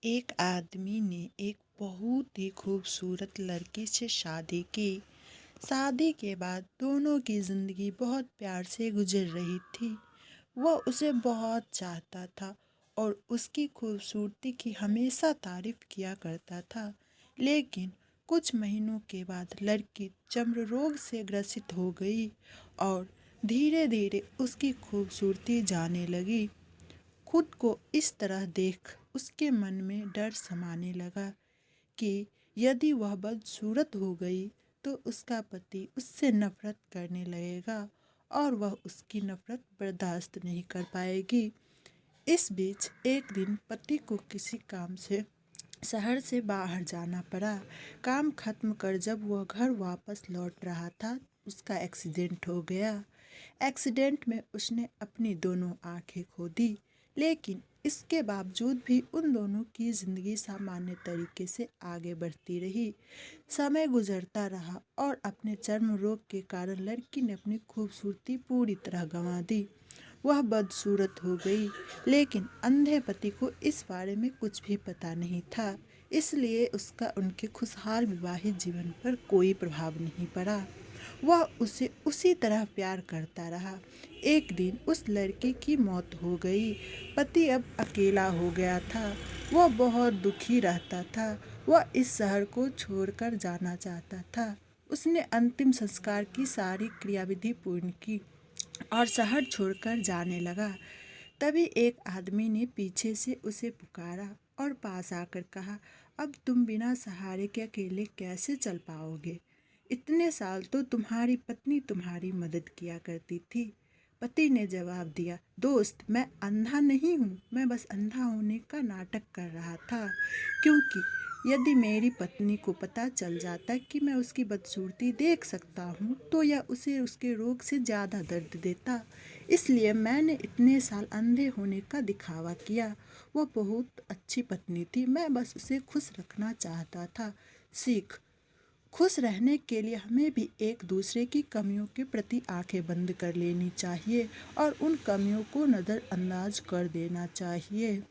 एक आदमी ने एक बहुत ही खूबसूरत लड़की से शादी की। शादी के बाद दोनों की ज़िंदगी बहुत प्यार से गुजर रही थी। वह उसे बहुत चाहता था और उसकी खूबसूरती की हमेशा तारीफ किया करता था। लेकिन कुछ महीनों के बाद लड़की चर्म रोग से ग्रसित हो गई और धीरे धीरे उसकी खूबसूरती जाने लगी। खुद को इस तरह देख उसके मन में डर समाने लगा कि यदि वह बदसूरत हो गई तो उसका पति उससे नफरत करने लगेगा और वह उसकी नफरत बर्दाश्त नहीं कर पाएगी। इस बीच एक दिन पति को किसी काम से शहर से बाहर जाना पड़ा। काम खत्म कर जब वह घर वापस लौट रहा था, उसका एक्सीडेंट हो गया। एक्सीडेंट में उसने अपनी दोनों आंखें खो दी, लेकिन इसके बावजूद भी उन दोनों की ज़िंदगी सामान्य तरीके से आगे बढ़ती रही। समय गुजरता रहा और अपने चर्म रोग के कारण लड़की ने अपनी खूबसूरती पूरी तरह गंवा दी। वह बदसूरत हो गई, लेकिन अंधे पति को इस बारे में कुछ भी पता नहीं था, इसलिए उसका उनके खुशहाल विवाहित जीवन पर कोई प्रभाव नहीं पड़ा। वह उसे उसी तरह प्यार करता रहा। एक दिन उस लड़की की मौत हो गई। पति अब अकेला हो गया था। वह बहुत दुखी रहता था। वह इस शहर को छोड़कर जाना चाहता था। उसने अंतिम संस्कार की सारी क्रियाविधि पूर्ण की और शहर छोड़कर जाने लगा। तभी एक आदमी ने पीछे से उसे पुकारा और पास आकर कहा, अब तुम बिना सहारे के अकेले कैसे चल पाओगे? इतने साल तो तुम्हारी पत्नी तुम्हारी मदद किया करती थी। पति ने जवाब दिया, दोस्त, मैं अंधा नहीं हूँ, मैं बस अंधा होने का नाटक कर रहा था, क्योंकि यदि मेरी पत्नी को पता चल जाता कि मैं उसकी बदसूरती देख सकता हूँ तो यह उसे उसके रोग से ज़्यादा दर्द देता। इसलिए मैंने इतने साल अंधे होने का दिखावा किया। वह बहुत अच्छी पत्नी थी, मैं बस उसे खुश रखना चाहता था। सीख: खुश रहने के लिए हमें भी एक दूसरे की कमियों के प्रति आंखें बंद कर लेनी चाहिए और उन कमियों को नज़रअंदाज कर देना चाहिए।